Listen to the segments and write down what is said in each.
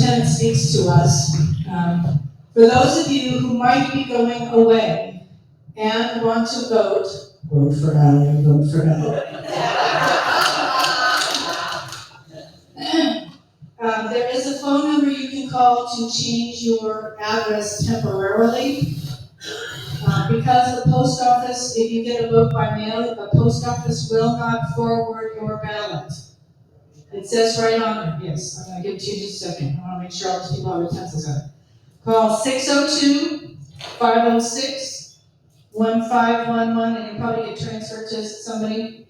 superintendent speaks to us. For those of you who might be going away and want to vote for Ally, vote for Ally. There is a phone number you can call to change your address temporarily. Because the post office, if you get a vote by mail, the post office will not forward your ballot. It says right on there, yes, I'm going to give it to you in just a second. I want to make sure all these people have their pencils out. Call 602-506-1511, and you'll probably get transferred to somebody.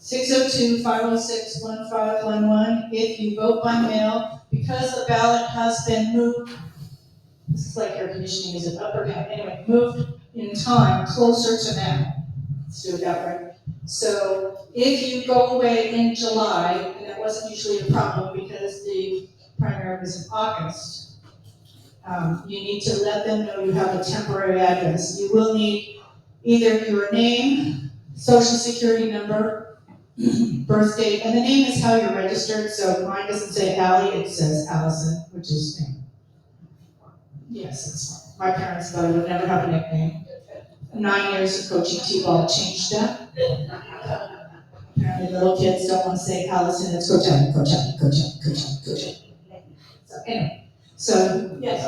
602-506-1511. If you vote by mail, because the ballot has been moved, this is like air conditioning, is it up or down? Anyway, moved in time closer to now. Let's do it that way. So if you go away in July, and that wasn't usually a problem because the primary was in August, you need to let them know you have a temporary address. You will need either your name, social security number, birth date, and the name is how you're registered, so mine doesn't say Allie, it says Alyson, which is name. Yes, it's my parents thought I would never have a nickname. 9 years of coaching T-ball changed that. Apparently little kids don't want to say Alyson, it's Coach Allie, Coach Allie, Coach Allie, Coach Allie, Coach Allie. So anyway, so yes.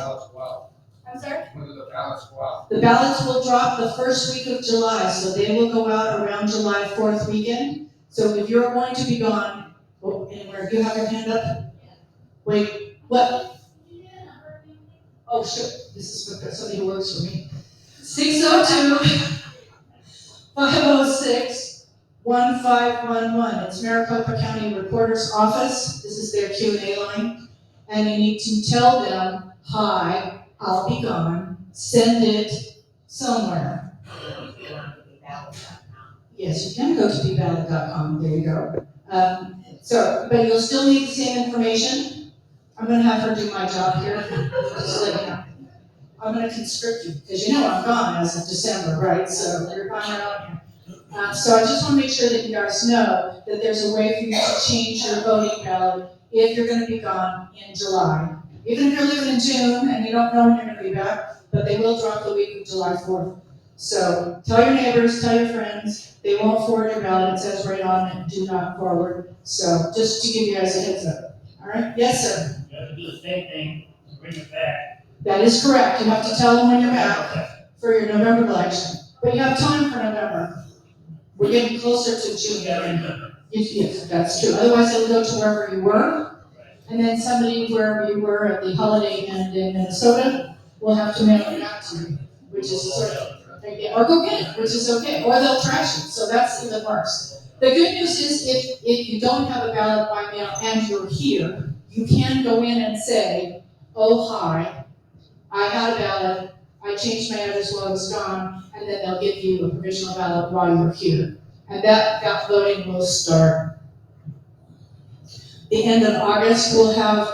I'm sorry? When do the ballots go out? The ballots will drop the first week of July, so they will go out around July 4th weekend. So if you're going to be gone, anywhere, do you have your hand up? Wait, what? Oh, sure, this is for somebody who works for me. 602-506-1511. It's Maricopa County Recorder's Office. This is their Q&A line. And you need to tell them, hi, I'll be gone. Send it somewhere. Yes, you can go to beballot.com. There you go. But you'll still need the same information. I'm going to have her do my job here. Just so you know. I'm going to conscript you, because you know I'm gone as of December, right? So you're gone around here. So I just want to make sure that you guys know that there's a way for you to change your voting ballot if you're going to be gone in July. Even if you're living in June and you don't know when you're going to be back, but they will drop the week of July 4th. So tell your neighbors, tell your friends, they won't forward your ballot. It says right on it, do not forward. So just to give you guys a heads up. All right? Yes, sir? You have to do the same thing, bring it back. That is correct. You have to tell them when you're back for your November election. But you have time for November. We're getting closer to June. Yes, that's true. Otherwise, they'll go to wherever you were. And then somebody wherever you were at the Holiday Inn in Minnesota will have to mail it back to you, which is sort of, or go get it, which is okay. Or they'll trash it. So that's even worse. The good news is if you don't have a ballot by mail and you're here, you can go in and say, oh, hi, I had a ballot, I changed my address while I was gone, and then they'll give you a provisional ballot while you're here. And that voting will start. The end of August, we'll have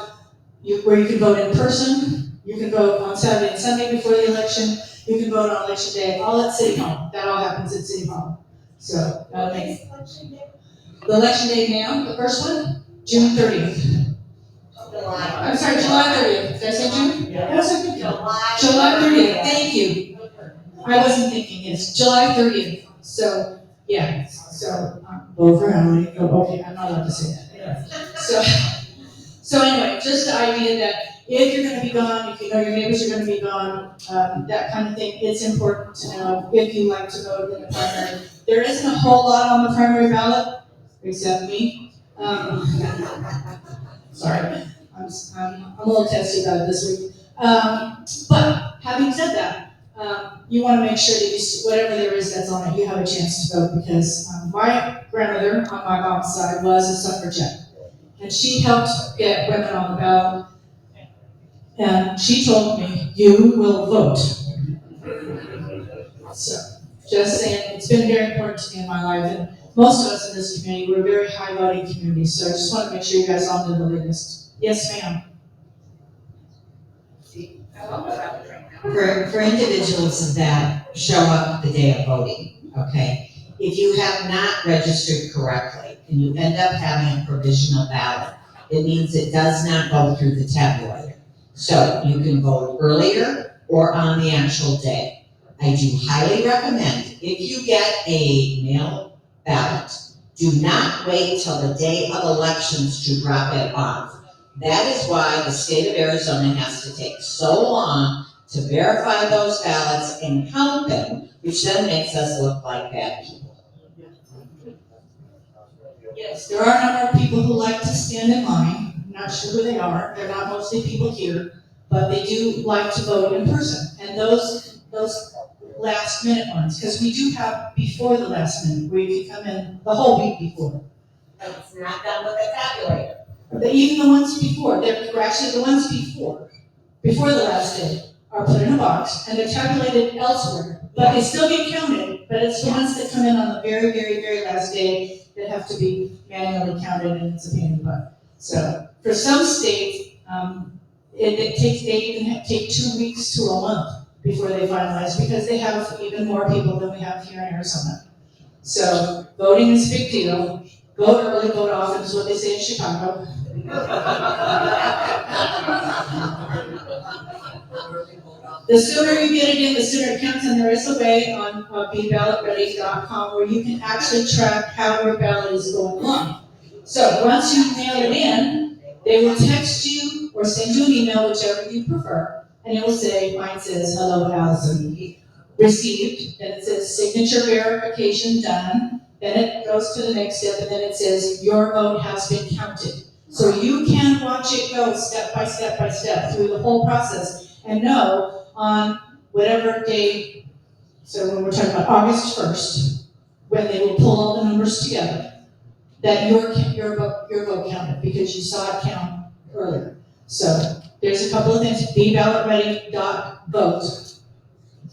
where you can vote in person, you can vote on Saturday and Sunday before the election, you can vote on election day, all at City Hall. That all happens at City Hall. So that'll make the election day now, the first one, June 30th. I'm sorry, July 30th. Did I say June? Yeah. That was a good July 30th. Thank you. I wasn't thinking, yes. July 30th. So, yeah. So, over Emily. Oh, okay, I'm not allowed to say that. So anyway, just the idea that if you're going to be gone, if you know your neighbors are going to be gone, that kind of thing, it's important to know if you like to vote in the primary. There isn't a whole lot on the primary ballot, except me. Sorry. I'm a little testy about it this week. But having said that, you want to make sure that whatever there is that's on it, you have a chance to vote, because my grandmother on my mom's side was a suffragette. And she helped get women on the ballot. And she told me, you will vote. So, just saying, it's been very important to me in my life. And most of us in this community, we're a very high voting community. So I just want to make sure you guys all know the latest. Yes, ma'am. For individuals that show up the day of voting, okay, if you have not registered correctly and you end up having a provisional ballot, it means it does not go through the tabulator. So you can vote earlier or on the actual day. I do highly recommend, if you get a mail ballot, do not wait till the day of elections to drop it off. That is why the state of Arizona has to take so long to verify those ballots and count them, which then makes us look like bad people. Yes, there are a number of people who like to stand in line. I'm not sure who they are. They're not mostly people here, but they do like to vote in person. And those last minute ones, because we do have before the last minute, where you can come in the whole week before. But it's not done with a tabulator. Even the ones before, they're actually the ones before the last day, are put in a box and they're tabulated elsewhere. But they still get counted, but it's the ones that come in on the very, very, very last day that have to be manually counted, and it's a pain in the butt. So for some states, they even take 2 weeks to a month before they finalize, because they have even more people than we have here in Arizona. So voting is a big deal. Vote early, vote often is what they say in Chicago. The sooner you get it in, the sooner it counts, and there is a way on BeBallotReady.com where you can actually track how your ballot is going along. So once you mail it in, they will text you or send you an email, whichever you prefer, and it will say, mine says, hello, Alyson, received, then it says signature verification done, then it goes to the next step, and then it says your vote has been counted. So you can watch it go step by step by step through the whole process and know on whatever day, so when we're talking about August 1st, when they will pull all the numbers together, that your vote counted because you saw it count earlier. So there's a couple of things. BeBallotReady.vote.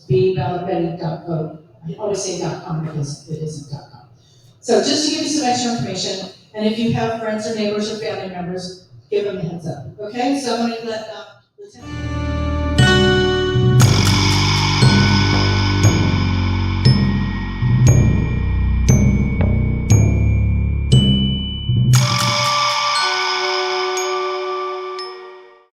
BeBallotReady.vote. I always say .com because it isn't .com. So just to give you some extra information, and if you have friends or neighbors or family members, give them a heads up. Okay, so I'm going to let Lieutenant.